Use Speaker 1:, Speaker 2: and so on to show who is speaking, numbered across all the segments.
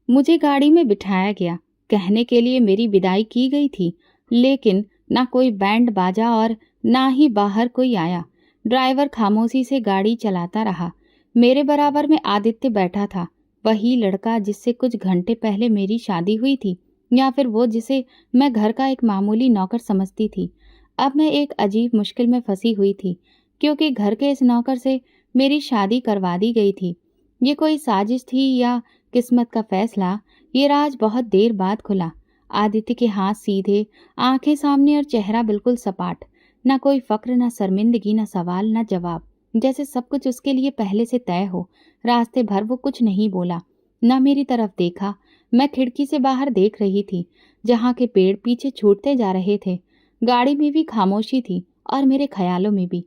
Speaker 1: मुझे गाड़ी में बिठाया गया। कहने के लिए मेरी विदाई की गई थी, लेकिन ना कोई बैंड बाजा और ना ही बाहर कोई आया। ड्राइवर खामोशी से गाड़ी चलाता रहा। मेरे बराबर में आदित्य बैठा था, वही लड़का जिससे कुछ घंटे पहले मेरी शादी हुई थी, या फिर वो जिसे मैं घर का एक मामूली नौकर समझती थी। अब मैं एक अजीब मुश्किल में फंसी हुई थी, क्योंकि घर के इस नौकर से मेरी शादी करवा दी गई थी। ये कोई साजिश थी या किस्मत का फैसला, ये राज बहुत देर बाद खुला। आदित्य के हाथ सीधे, आंखें सामने और चेहरा बिल्कुल सपाट। न कोई फक्र, न शर्मिंदगी, न सवाल, न जवाब। जैसे सब कुछ उसके लिए पहले से तय हो। रास्ते भर वो कुछ नहीं बोला, न मेरी तरफ देखा। मैं खिड़की से बाहर देख रही थी, जहाँ के पेड़ पीछे छूटते जा रहे थे। गाड़ी में भी खामोशी थी और मेरे ख्यालों में भी।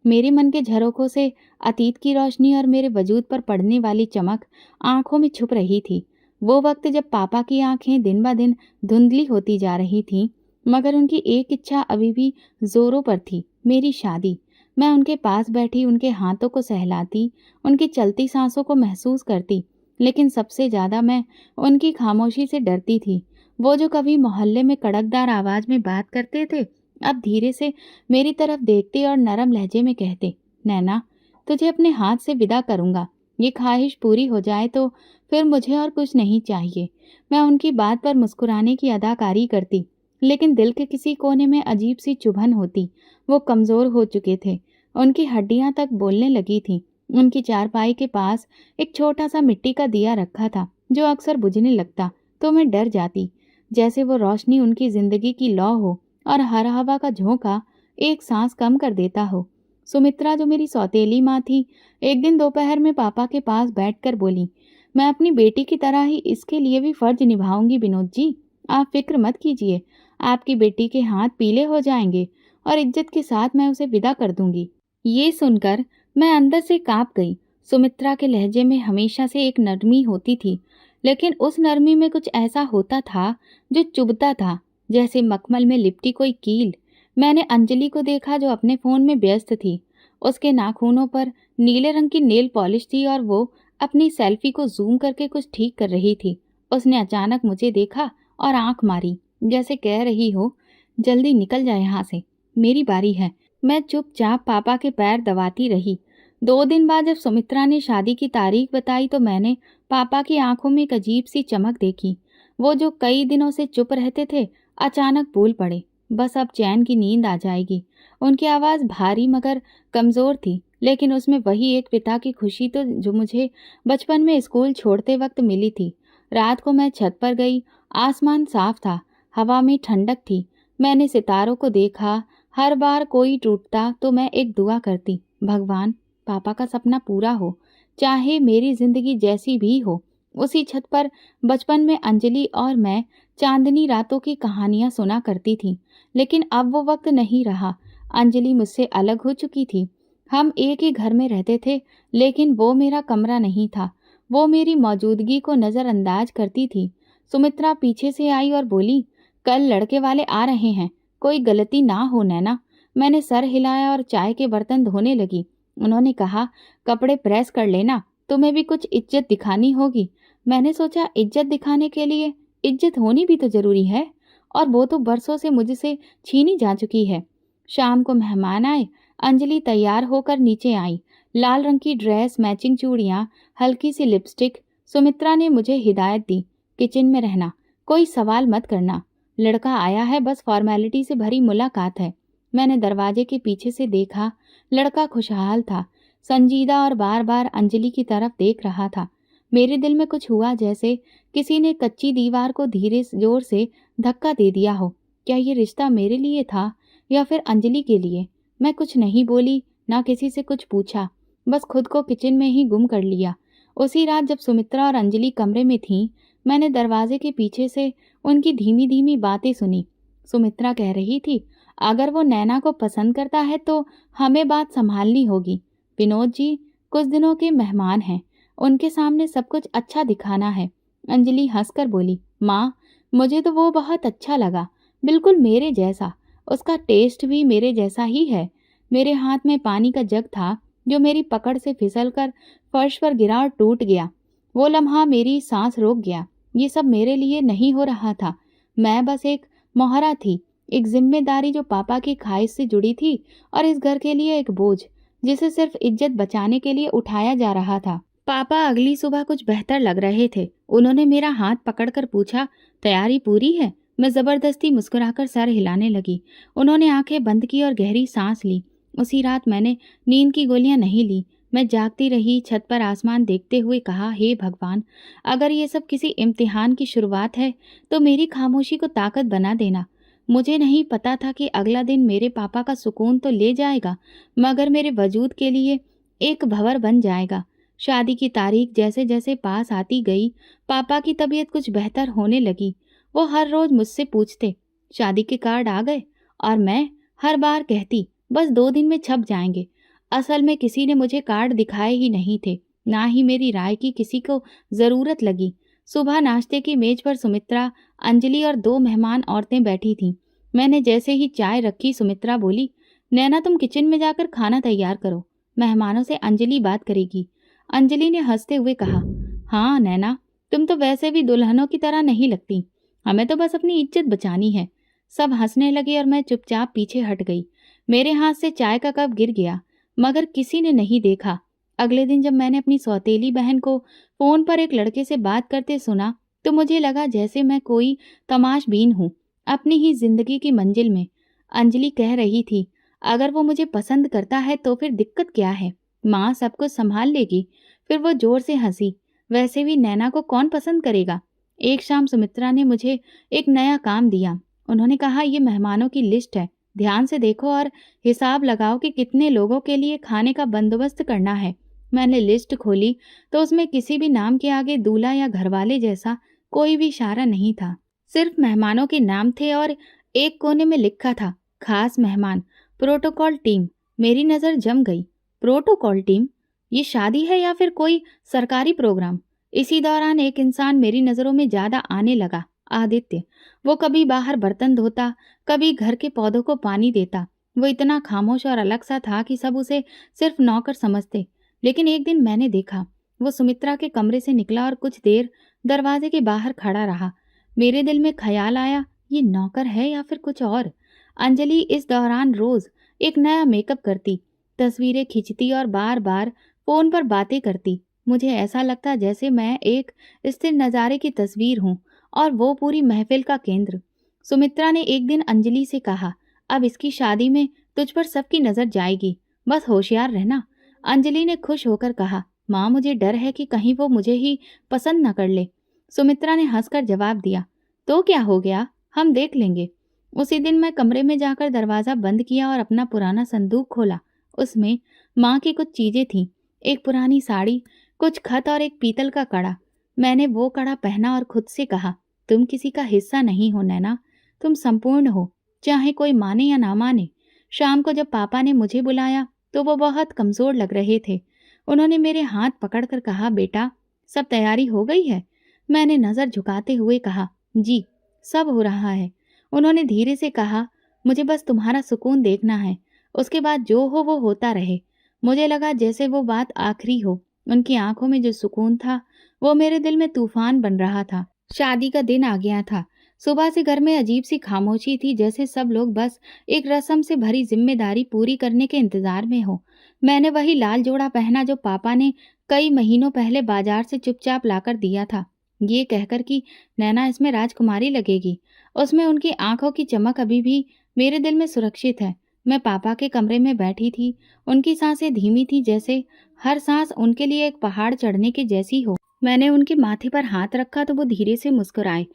Speaker 1: मेरे मन के झरोखों से अतीत की रोशनी और मेरे वजूद पर पड़ने वाली चमक आंखों में छुप रही थी। वो वक्त जब पापा की आंखें दिन ब दिन धुंधली होती जा रही थीं, मगर उनकी एक इच्छा अभी भी जोरों पर थी, मेरी शादी। मैं उनके पास बैठी उनके हाथों को सहलाती, उनकी चलती सांसों को महसूस करती, लेकिन सबसे ज्यादा मैं उनकी खामोशी से डरती थी। वो जो कभी मोहल्ले में कड़कदार आवाज में बात करते थे, अब धीरे से मेरी तरफ देखते और नरम लहजे में कहते, नैना, तुझे अपने हाथ से विदा करूंगा। ये ख्वाहिश पूरी हो जाए तो फिर मुझे और कुछ नहीं चाहिए। मैं उनकी बात पर मुस्कुराने की अदाकारी करती, लेकिन दिल के किसी कोने में अजीब सी चुभन होती। वो कमजोर हो चुके थे, उनकी हड्डियां तक बोलने लगी थीं। उनकी चारपाई के पास एक छोटा सा मिट्टी का दिया रखा था, जो अक्सर बुझने लगता तो मैं डर जाती, जैसे वो रोशनी उनकी जिंदगी की लौ हो और हर हवा का झोंका एक सांस कम कर देता हो। सुमित्रा, जो मेरी सौतेली माँ थी, एक दिन दोपहर में पापा के पास बैठकर बोली, मैं अपनी बेटी की तरह ही इसके लिए भी फर्ज निभाऊंगी विनोद जी। आप फिक्र मत कीजिए, आपकी बेटी के हाथ पीले हो जाएंगे और इज्जत के साथ मैं उसे विदा कर दूंगी। ये सुनकर मैं अंदर से कांप गई। सुमित्रा के लहजे में हमेशा से एक नरमी होती थी, लेकिन उस नरमी में कुछ ऐसा होता था जो चुभता था, जैसे मखमल में लिपटी कोई कील। मैंने अंजलि को देखा, जो अपने फोन में व्यस्त थी। उसके नाखूनों पर नीले रंग की नेल पॉलिश थी और वो अपनी सेल्फी को जूम करके कुछ ठीक कर रही थी। उसने अचानक मुझे देखा और आंख मारी, जैसे कह रही हो, जल्दी निकल जाए यहाँ से, मेरी बारी है। मैं चुपचाप पापा के पैर दबाती रही। 2 दिन बाद जब सुमित्रा ने शादी की तारीख बताई तो मैंने पापा की आंखों में एक अजीब सी चमक देखी। वो जो कई दिनों से चुप रहते थे, अचानक बोल पड़े, बस अब चैन की नींद आ जाएगी। उनकी आवाज भारी मगर कमजोर थी, लेकिन उसमें वही एक पिता की खुशी तो जो मुझे बचपन में स्कूल छोड़ते वक्त मिली थी। रात को मैं छत पर गई। आसमान साफ था, हवा में ठंडक थी। मैंने सितारों को देखा। हर बार कोई टूटता तो मैं एक दुआ करती, भगवान, पापा का सपना पूरा हो, चाहे मेरी जिंदगी जैसी भी हो। उसी छत पर बचपन में अंजलि और मैं चांदनी रातों की कहानियां सुना करती थी, लेकिन अब वो वक्त नहीं रहा। अंजलि मुझसे अलग हो चुकी थी। हम एक ही घर में रहते थे, लेकिन वो मेरा कमरा नहीं था। वो मेरी मौजूदगी को नजरअंदाज करती थी। सुमित्रा पीछे से आई और बोली, कल लड़के वाले आ रहे हैं, कोई गलती ना हो नैना। मैंने सर हिलाया और चाय के बर्तन धोने लगी। उन्होंने कहा, कपड़े प्रेस कर लेना, तुम्हें भी कुछ इज्जत दिखानी होगी। मैंने सोचा, इज्जत दिखाने के लिए इज्जत होनी भी तो जरूरी है, और वो तो बरसों से मुझसे छीनी जा चुकी है। शाम को मेहमान आए। अंजलि तैयार होकर नीचे आई। लाल रंग की ड्रेस, मैचिंग चूड़ियां, हल्की सी लिपस्टिक। सुमित्रा ने मुझे हिदायत दी, किचन में रहना, कोई सवाल मत करना। लड़का आया है, बस फॉर्मेलिटी से भरी मुलाकात है। मैंने दरवाजे के पीछे से देखा। लड़का खुशहाल था, संजीदा और बार बार अंजलि की तरफ देख रहा था। मेरे दिल में कुछ हुआ, जैसे किसी ने कच्ची दीवार को धीरे जोर से धक्का दे दिया हो। क्या ये रिश्ता मेरे लिए था या फिर अंजलि के लिए? मैं कुछ नहीं बोली, ना किसी से कुछ पूछा, बस खुद को किचन में ही गुम कर लिया। उसी रात जब सुमित्रा और अंजलि कमरे में थीं, मैंने दरवाजे के पीछे से उनकी धीमी धीमी बातें सुनी। सुमित्रा कह रही थी, अगर वो नैना को पसंद करता है तो हमें बात संभालनी होगी। विनोद जी कुछ दिनों के मेहमान हैं, उनके सामने सब कुछ अच्छा दिखाना है। अंजलि हंसकर बोली, माँ, मुझे तो वो बहुत अच्छा लगा, बिल्कुल मेरे जैसा। उसका टेस्ट भी मेरे जैसा ही है। मेरे हाथ में पानी का जग था, जो मेरी पकड़ से फिसलकर फर्श पर गिरा और टूट गया। वो लम्हा मेरी सांस रोक गया। ये सब मेरे लिए नहीं हो रहा था। मैं बस एक मोहरा थी, एक जिम्मेदारी जो पापा की ख्वाहिश से जुड़ी थी, और इस घर के लिए एक बोझ जिसे सिर्फ इज्जत बचाने के लिए उठाया जा रहा था। पापा अगली सुबह कुछ बेहतर लग रहे थे। उन्होंने मेरा हाथ पकड़कर पूछा, तैयारी पूरी है? मैं जबरदस्ती मुस्कुराकर सर हिलाने लगी। उन्होंने आंखें बंद की और गहरी सांस ली। उसी रात मैंने नींद की गोलियां नहीं ली। मैं जागती रही, छत पर आसमान देखते हुए कहा, हे भगवान, अगर ये सब किसी इम्तिहान की शुरुआत है तो मेरी खामोशी को ताकत बना देना। मुझे नहीं पता था कि अगला दिन मेरे पापा का सुकून तो ले जाएगा, मगर मेरे वजूद के लिए एक भंवर बन जाएगा। शादी की तारीख जैसे जैसे पास आती गई, पापा की तबीयत कुछ बेहतर होने लगी। वो हर रोज मुझसे पूछते, शादी के कार्ड आ गए? और मैं हर बार कहती, बस 2 दिन में छप जाएंगे। असल में किसी ने मुझे कार्ड दिखाए ही नहीं थे, ना ही मेरी राय की किसी को जरूरत लगी। सुबह नाश्ते की मेज पर सुमित्रा, अंजलि और 2 मेहमान औरतें बैठी थीं। मैंने जैसे ही चाय रखी, सुमित्रा बोली, नैना तुम किचन में जाकर खाना तैयार करो, मेहमानों से अंजलि बात करेगी। अंजलि ने हंसते हुए कहा, हाँ नैना, तुम तो वैसे भी दुल्हनों की तरह नहीं लगती, हमें तो बस अपनी इज्जत बचानी है। सब हंसने लगे और मैं चुपचाप पीछे हट गई। मेरे हाथ से चाय का कप गिर गया, मगर किसी ने नहीं देखा। अगले दिन जब मैंने अपनी सौतेली बहन को फोन पर एक लड़के से बात करते सुना, तो मुझे लगा जैसे मैं कोई तमाशबीन हूँ अपनी ही जिंदगी की मंजिल में। अंजलि कह रही थी, अगर वो मुझे पसंद करता है तो फिर दिक्कत क्या है, माँ सब कुछ संभाल लेगी। फिर वो जोर से हंसी, वैसे भी नैना को कौन पसंद करेगा। एक शाम सुमित्रा ने मुझे एक नया काम दिया। उन्होंने कहा, ये मेहमानों की लिस्ट है, ध्यान से देखो और हिसाब लगाओ कि कितने लोगों के लिए खाने का बंदोबस्त करना है। मैंने लिस्ट खोली तो उसमें किसी भी नाम के आगे दूल्हा या घरवाले जैसा कोई भी इशारा नहीं था। सिर्फ मेहमानों के नाम थे और एक कोने में लिखा था, खास मेहमान, प्रोटोकॉल टीम। मेरी नज़र जम गई। Protocol team? ये शादी है या फिर कोई सरकारी प्रोग्राम? इसी दौरान एक इंसान मेरी नज़रों में ज़्यादा आने लगा, आदित्य। वो कभी बाहर बर्तन धोता, कभी घर के पौधों को पानी देता। वो इतना खामोश और अलग सा था कि सब उसे सिर्फ नौकर समझते। लेकिन एक दिन मैंने देखा, वो सुमित्रा के कमरे से निकला और कुछ देर दरवाजे के बाहर खड़ा रहा। मेरे दिल में ख्याल आया, ये नौकर है या फिर कुछ और। अंजलि इस दौरान रोज एक नया मेकअप करती, तस्वीरें खींचती और बार बार फोन पर बातें करती। मुझे ऐसा लगता जैसे मैं एक स्थिर नज़ारे की तस्वीर हूँ और वो पूरी महफिल का केंद्र। सुमित्रा ने एक दिन अंजलि से कहा, अब इसकी शादी में तुझ पर सबकी नजर जाएगी, बस होशियार रहना। अंजलि ने खुश होकर कहा, माँ मुझे डर है कि कहीं वो मुझे ही पसंद न कर ले। सुमित्रा ने हंसकर जवाब दिया, तो क्या हो गया, हम देख लेंगे। उसी दिन मैं कमरे में जाकर दरवाजा बंद किया और अपना पुराना संदूक खोला। उसमें माँ की कुछ चीजें थीं, एक पुरानी साड़ी, कुछ खत और एक पीतल का कड़ा। मैंने वो कड़ा पहना और खुद से कहा, तुम किसी का हिस्सा नहीं हो नैना, तुम संपूर्ण हो, चाहे कोई माने या ना माने। शाम को जब पापा ने मुझे बुलाया तो वो बहुत कमजोर लग रहे थे। उन्होंने मेरे हाथ पकड़कर कहा, बेटा सब तैयारी हो गई है? मैंने नजर झुकाते हुए कहा, जी सब हो रहा है। उन्होंने धीरे से कहा, मुझे बस तुम्हारा सुकून देखना है, उसके बाद जो हो वो होता रहे। मुझे लगा जैसे वो बात आखिरी हो। उनकी आंखों में जो सुकून था वो मेरे दिल में तूफान बन रहा था। शादी का दिन आ गया था। सुबह से घर में अजीब सी खामोशी थी, जैसे सब लोग बस एक रस्म से भरी जिम्मेदारी पूरी करने के इंतजार में हो। मैंने वही लाल जोड़ा पहना जो पापा ने कई महीनों पहले बाजार से चुपचाप लाकर दिया था, ये कहकर कि नैना इसमें राजकुमारी लगेगी। उसमें उनकी आंखों की चमक अभी भी मेरे दिल में सुरक्षित है। मैं पापा के कमरे में बैठी थी। उनकी सांसें धीमी थी, जैसे हर सांस उनके लिए एक पहाड़ चढ़ने की जैसी हो। मैंने उनके माथे पर हाथ रखा तो वो धीरे से मुस्कुराए।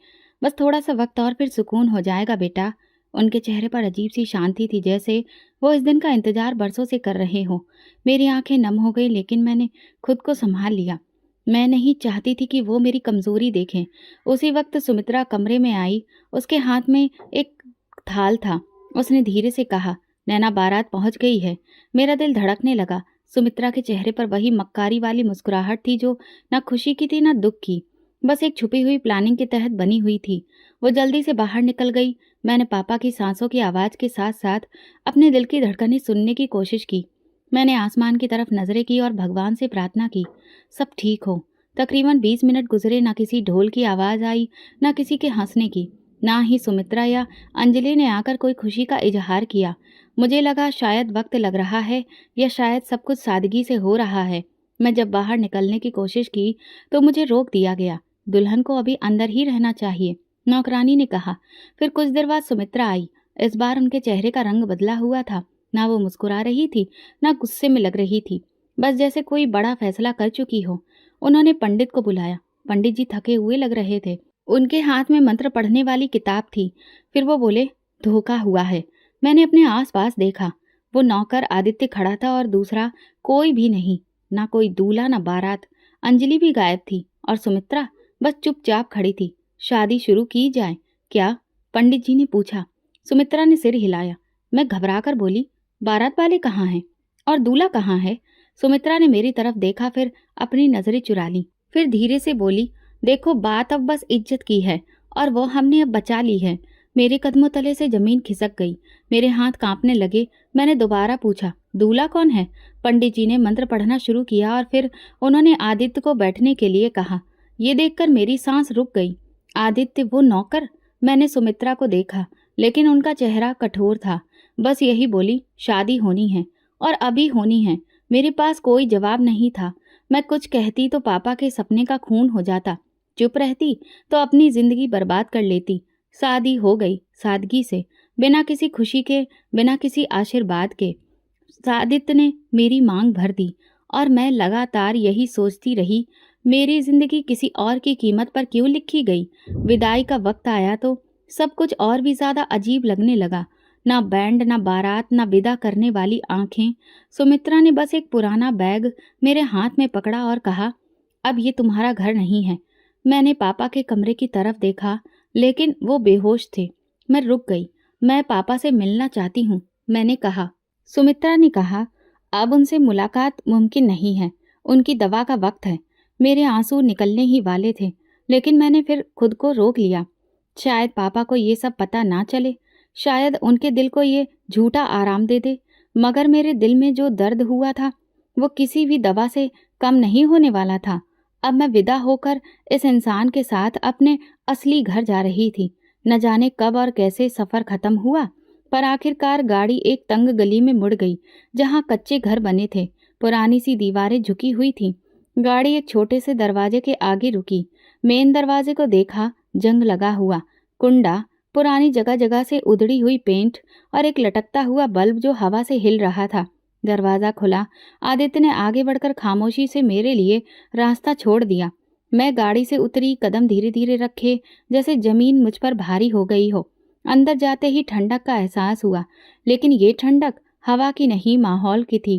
Speaker 1: बस थोड़ा सा वक्त और फिर सुकून हो जाएगा बेटा। उनके चेहरे पर अजीब सी शांति थी, जैसे वो इस दिन का इंतजार बरसों से कर रहे हो। मेरी आंखें नम हो गई, लेकिन मैंने खुद को संभाल लिया। मैं नहीं चाहती थी कि वो मेरी कमजोरी देखें। उसी वक्त सुमित्रा कमरे में आई। उसके हाथ में एक थाल था। उसने धीरे से कहा, नैना बारात पहुंच गई है। मेरा दिल धड़कने लगा। सुमित्रा के चेहरे पर वही मक्कारी वाली मुस्कुराहट थी जो न खुशी की थी न दुख की, बस एक छुपी हुई प्लानिंग के तहत बनी हुई थी। वो जल्दी से बाहर निकल गई। मैंने पापा की सांसों की आवाज के साथ साथ अपने दिल की धड़कनें सुनने की कोशिश की। मैंने आसमान की तरफ नजरें की और भगवान से प्रार्थना की, सब ठीक हो, तकरीबन 20 मिनट गुजरे, ना किसी ढोल की आवाज़ आई, ना किसी के हंसने की, ना ही सुमित्रा या अंजलि ने आकर कोई खुशी का इजहार किया। मुझे लगा शायद वक्त लग रहा है या शायद सब कुछ सादगी से हो रहा है। मैं जब बाहर निकलने की कोशिश की तो मुझे रोक दिया गया। दुल्हन को अभी अंदर ही रहना चाहिए, नौकरानी ने कहा। फिर कुछ देर बाद सुमित्रा आई। इस बार उनके चेहरे का रंग बदला हुआ था। ना वो मुस्कुरा रही थी, ना गुस्से में लग रही थी, बस जैसे कोई बड़ा फैसला कर चुकी हो। उन्होंने पंडित को बुलाया। पंडित जी थके हुए लग रहे थे। उनके हाथ में मंत्र पढ़ने वाली किताब थी। फिर वो बोले, धोखा हुआ है। मैंने अपने आसपास देखा। वो नौकर आदित्य खड़ा था और दूसरा कोई भी नहीं। ना कोई दूल्हा ना बारात। अंजलि भी गायब थी और सुमित्रा बस चुपचाप खड़ी थी। शादी शुरू की जाए क्या? पंडित जी ने पूछा। सुमित्रा ने सिर हिलाया। मैं घबराकर बोली, बारात वाले कहाँ हैं और दूल्हा कहाँ है? सुमित्रा ने मेरी तरफ देखा, फिर अपनी नजरें चुरा ली। फिर धीरे से बोली, देखो बात अब बस इज्जत की है और वो हमने अब बचा ली है। मेरे कदमों तले से जमीन खिसक गई। मेरे हाथ कांपने लगे। मैंने दोबारा पूछा, दूल्हा कौन है? पंडित जी ने मंत्र पढ़ना शुरू किया और फिर उन्होंने आदित्य को बैठने के लिए कहा। ये देखकर मेरी सांस रुक गई। आदित्य, वो नौकर? मैंने सुमित्रा को देखा, लेकिन उनका चेहरा कठोर था। बस यही बोली, शादी होनी है और अभी होनी है। मेरे पास कोई जवाब नहीं था। मैं कुछ कहती तो पापा के सपने का खून हो जाता। चुप रहती तो अपनी जिंदगी बर्बाद कर लेती। शादी हो गई सादगी से, बिना किसी खुशी के, बिना किसी आशीर्वाद के। आदित्य ने मेरी मांग भर दी और मैं लगातार यही सोचती रही, मेरी जिंदगी किसी और की कीमत पर क्यों लिखी गई। विदाई का वक्त आया तो सब कुछ और भी ज्यादा अजीब लगने लगा। ना बैंड, ना बारात, ना विदा करने वाली आंखें। सुमित्रा ने बस एक पुराना बैग मेरे हाथ में पकड़ा और कहा, अब ये तुम्हारा घर नहीं है। मैंने पापा के कमरे की तरफ देखा, लेकिन वो बेहोश थे। मैं रुक गई। मैं पापा से मिलना चाहती हूँ, मैंने कहा। सुमित्रा ने कहा, अब उनसे मुलाकात मुमकिन नहीं है। उनकी दवा का वक्त है। मेरे आंसू निकलने ही वाले थे, लेकिन मैंने फिर खुद को रोक लिया। शायद पापा को ये सब पता ना चले। शायद उनके दिल को ये झूठा आराम दे दे। मगर मेरे दिल में जो दर्द हुआ था वो किसी भी दवा से कम नहीं होने वाला था। अब मैं विदा होकर इस इंसान के साथ अपने असली घर जा रही थी। न जाने कब और कैसे सफर खत्म हुआ, पर आखिरकार गाड़ी एक तंग गली में मुड़ गई जहां कच्चे घर बने थे। पुरानी सी दीवारें झुकी हुई थीं। गाड़ी एक छोटे से दरवाजे के आगे रुकी। मेन दरवाजे को देखा, जंग लगा हुआ कुंडा, पुरानी जगह जगह से उधड़ी हुई पेंट और एक लटकता हुआ बल्ब जो हवा से हिल रहा था। दरवाजा खुला। आदित्य ने आगे बढ़कर खामोशी से मेरे लिए रास्ता छोड़ दिया। मैं गाड़ी से उतरी, कदम धीरे धीरे रखे, जैसे जमीन मुझ पर भारी हो गई हो। अंदर जाते ही ठंडक का एहसास हुआ, लेकिन ये ठंडक हवा की नहीं, माहौल की थी।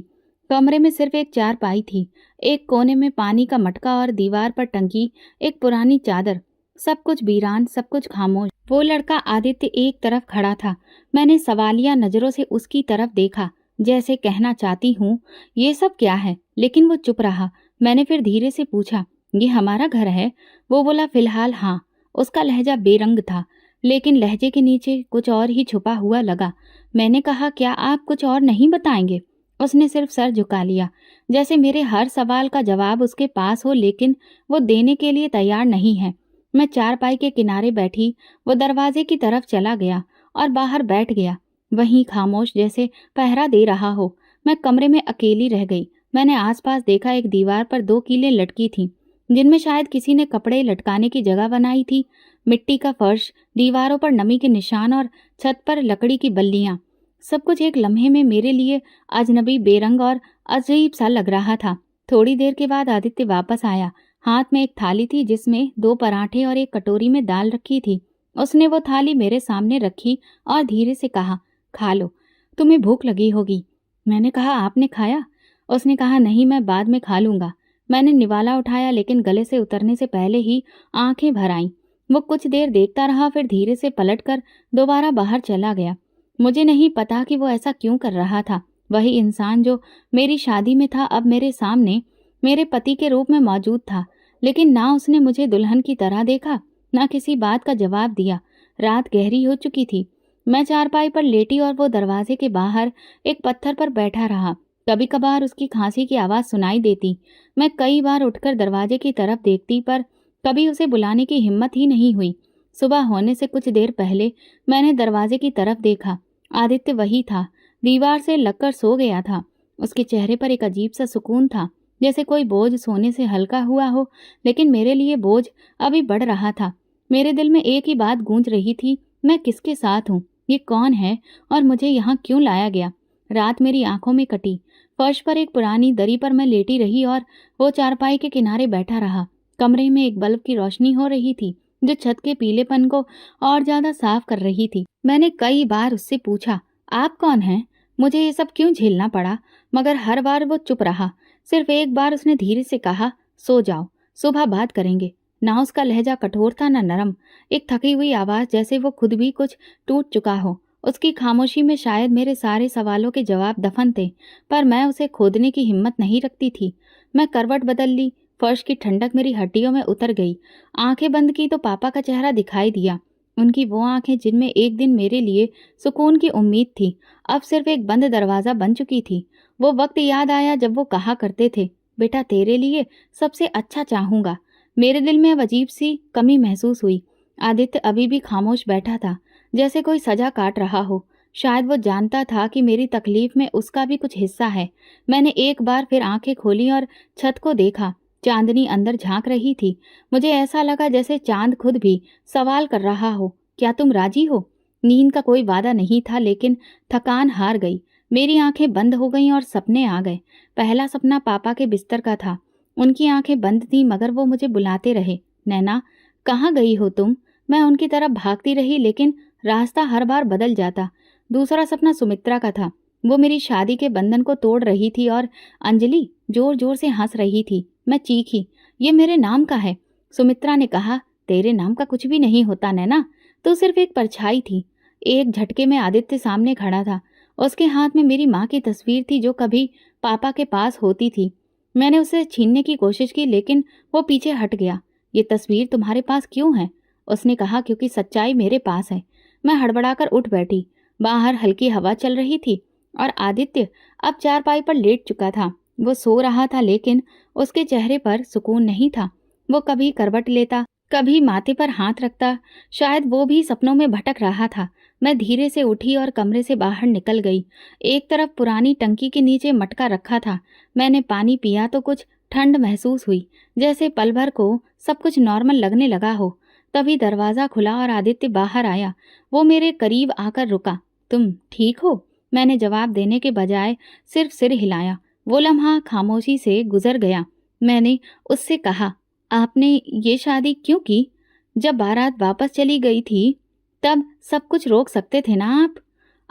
Speaker 1: कमरे में सिर्फ एक चारपाई थी। एक कोने में पानी का मटका और दीवार पर टंगी एक पुरानी चादर। सब कुछ वीरान, सब कुछ खामोश। वो लड़का आदित्य एक तरफ खड़ा था। मैंने सवालिया नजरों से उसकी तरफ देखा, जैसे कहना चाहती हूँ, ये सब क्या है, लेकिन वो चुप रहा। मैंने फिर धीरे से पूछा, ये हमारा घर है? वो बोला, फिलहाल हाँ। उसका लहजा बेरंग था, लेकिन लहजे के नीचे कुछ और ही छुपा हुआ लगा। मैंने कहा, क्या आप कुछ और नहीं बताएंगे? उसने सिर्फ सर झुका लिया, जैसे मेरे हर सवाल का जवाब उसके पास हो, लेकिन वो देने के लिए तैयार नहीं है। मैं चारपाई के किनारे बैठी। वो दरवाजे की तरफ चला गया और बाहर बैठ गया, वहीं खामोश, जैसे पहरा दे रहा हो। मैं कमरे में अकेली रह गई। मैंने आसपास देखा, एक दीवार पर 2 कीलें लटकी थीं, जिनमें शायद किसी ने कपड़े लटकाने की जगह बनाई थी। मिट्टी का फर्श, दीवारों पर नमी के निशान और छत पर लकड़ी की बल्लियां। सब कुछ एक लम्हे में मेरे लिए अजनबी, बेरंग और अजीब सा लग रहा था। थोड़ी देर के बाद आदित्य वापस आया। हाथ में एक थाली थी जिसमें 2 पराठे और एक कटोरी में दाल रखी थी। उसने वो थाली मेरे सामने रखी और धीरे से कहा, खा लो, तुम्हें भूख लगी होगी। मैंने कहा, आपने खाया? उसने कहा, नहीं, मैं बाद में खा लूंगा। मैंने निवाला उठाया, लेकिन गले से उतरने से पहले ही आंखें भर आईं। वो कुछ देर देखता रहा, फिर धीरे से पलटकर दोबारा बाहर चला गया। मुझे नहीं पता कि वो ऐसा क्यों कर रहा था। वही इंसान जो मेरी शादी में था अब मेरे सामने मेरे पति के रूप में मौजूद था, लेकिन ना उसने मुझे दुल्हन की तरह देखा, ना किसी बात का जवाब दिया। रात गहरी हो चुकी थी। मैं चारपाई पर लेटी और वो दरवाजे के बाहर एक पत्थर पर बैठा रहा। कभी कभार उसकी खांसी की आवाज़ सुनाई देती। मैं कई बार उठकर दरवाजे की तरफ देखती, पर कभी उसे बुलाने की हिम्मत ही नहीं हुई। सुबह होने से कुछ देर पहले मैंने दरवाजे की तरफ देखा। आदित्य वही था, दीवार से लगकर सो गया था। उसके चेहरे पर एक अजीब सा सुकून था, जैसे कोई बोझ सोने से हल्का हुआ हो। लेकिन मेरे लिए बोझ अभी बढ़ रहा था। मेरे दिल में एक ही बात गूंज रही थी, मैं किसके साथ हूँ, ये कौन है और मुझे यहाँ क्यों लाया गया। रात मेरी आंखों में कटी। फर्श पर एक पुरानी दरी पर मैं लेटी रही और वो चारपाई के किनारे बैठा रहा। कमरे में एक बल्ब की रोशनी हो रही थी, जो छत के पीलेपन को और ज्यादा साफ कर रही थी। मैंने कई बार उससे पूछा, आप कौन हैं, मुझे ये सब क्यों झेलना पड़ा, मगर हर बार वो चुप रहा। सिर्फ एक बार उसने धीरे से कहा, सो जाओ, सुबह बात करेंगे। ना उसका लहजा कठोर था, ना नरम। एक थकी हुई आवाज, जैसे वो खुद भी कुछ टूट चुका हो। उसकी खामोशी में शायद मेरे सारे सवालों के जवाब दफन थे, पर मैं उसे खोदने की हिम्मत नहीं रखती थी। मैं करवट बदल ली। फर्श की ठंडक मेरी हड्डियों में उतर गई। आंखें बंद की तो पापा का चेहरा दिखाई दिया। उनकी वो आंखें जिनमें एक दिन मेरे लिए सुकून की उम्मीद थी, अब सिर्फ एक बंद दरवाजा बन चुकी थी। वो वक्त याद आया जब वो कहा करते थे, बेटा तेरे लिए सबसे अच्छा चाहूंगा। मेरे दिल में अब अजीब सी कमी महसूस हुई। आदित्य अभी भी खामोश बैठा था, जैसे कोई सजा काट रहा हो। शायद वो जानता था कि मेरी तकलीफ में उसका भी कुछ हिस्सा है। मैंने एक बार फिर आंखें खोली और छत को देखा। चांदनी अंदर झांक रही थी। मुझे ऐसा लगा जैसे चांद खुद भी सवाल कर रहा हो, क्या तुम राजी हो। नींद का कोई वादा नहीं था, लेकिन थकान हार गई। मेरी आंखें बंद हो गईं और सपने आ गए। पहला सपना पापा के बिस्तर का था। उनकी आंखें बंद थीं, मगर वो मुझे बुलाते रहे, नैना कहाँ गई हो तुम। मैं उनकी तरफ भागती रही, लेकिन रास्ता हर बार बदल जाता। दूसरा सपना सुमित्रा का था। वो मेरी शादी के बंधन को तोड़ रही थी और अंजलि जोर जोर से हंस रही थी। मैं चीखी, ये मेरे नाम का है। सुमित्रा ने कहा, तेरे नाम का कुछ भी नहीं होता नैना, तो सिर्फ एक परछाई थी। एक झटके में आदित्य सामने खड़ा था। उसके हाथ में मेरी माँ की तस्वीर थी, जो कभी पापा के पास होती थी। मैंने उसे छीनने की कोशिश की, लेकिन वो पीछे हट गया। ये तस्वीर तुम्हारे पास क्यों है, उसने कहा, क्योंकि सच्चाई मेरे पास है। मैं हड़बड़ाकर उठ बैठी। बाहर हल्की हवा चल रही थी और आदित्य अब चारपाई पर लेट चुका था। वो सो रहा था, लेकिन उसके चेहरे पर सुकून नहीं था। वो कभी करवट लेता, कभी माथे पर हाथ रखता। शायद वो भी सपनों में भटक रहा था। मैं धीरे से उठी और कमरे से बाहर निकल गई। एक तरफ पुरानी टंकी के नीचे मटका रखा था। मैंने पानी पिया तो कुछ ठंड महसूस हुई, जैसे पल भर को सब कुछ नॉर्मल लगने लगा हो। तभी दरवाज़ा खुला और आदित्य बाहर आया। वो मेरे करीब आकर रुका। तुम ठीक हो? मैंने जवाब देने के बजाय सिर्फ सिर हिलाया। वो लम्हा खामोशी से गुजर गया। मैंने उससे कहा, आपने ये शादी क्यों की? जब बारात वापस चली गई थी तब सब कुछ रोक सकते थे ना आप?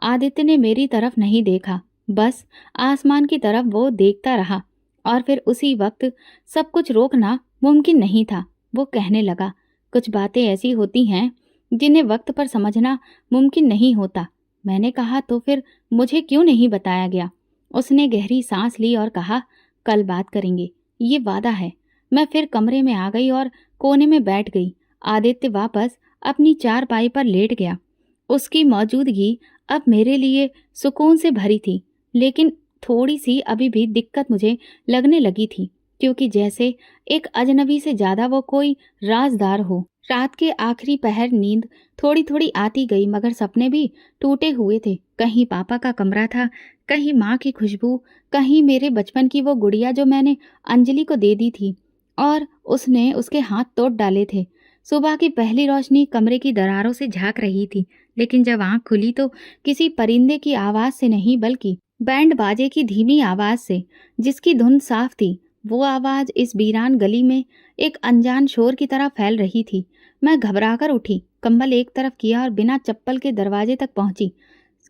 Speaker 1: आदित्य ने मेरी तरफ नहीं देखा, बस आसमान की तरफ वो देखता रहा। और फिर उसी वक्त सब कुछ रोकना मुमकिन नहीं था। वो कहने लगा, कुछ बातें ऐसी होती हैं जिन्हें वक्त पर समझना मुमकिन नहीं होता। मैंने कहा, तो फिर मुझे क्यों नहीं बताया गया? उसने गहरी सांस ली और कहा, कल बात करेंगे, ये वादा है। मैं फिर कमरे में आ गई और कोने में बैठ गई। आदित्य वापस अपनी चारपाई पर लेट गया। उसकी मौजूदगी अब मेरे लिए सुकून से भरी थी, लेकिन थोड़ी सी अभी भी दिक्कत मुझे लगने लगी थी, क्योंकि जैसे एक अजनबी से ज्यादा वो कोई राजदार हो। रात के आखिरी पहर नींद थोड़ी थोड़ी आती गई, मगर सपने भी टूटे हुए थे। कहीं पापा का कमरा था, कहीं माँ की खुशबू, कहीं मेरे बचपन की वो गुड़िया जो मैंने अंजलि को दे दी थी और उसने उसके हाथ तोड़ डाले थे। सुबह की पहली रोशनी कमरे की दरारों से झांक रही थी, लेकिन जब आंख खुली तो किसी परिंदे की आवाज से नहीं, बल्कि बैंड बाजे की धीमी आवाज से, जिसकी धुन साफ थी। वो आवाज इस वीरान गली में एक अनजान शोर की तरह फैल रही थी। मैं घबराकर उठी, कंबल एक तरफ किया और बिना चप्पल के दरवाजे तक पहुंची।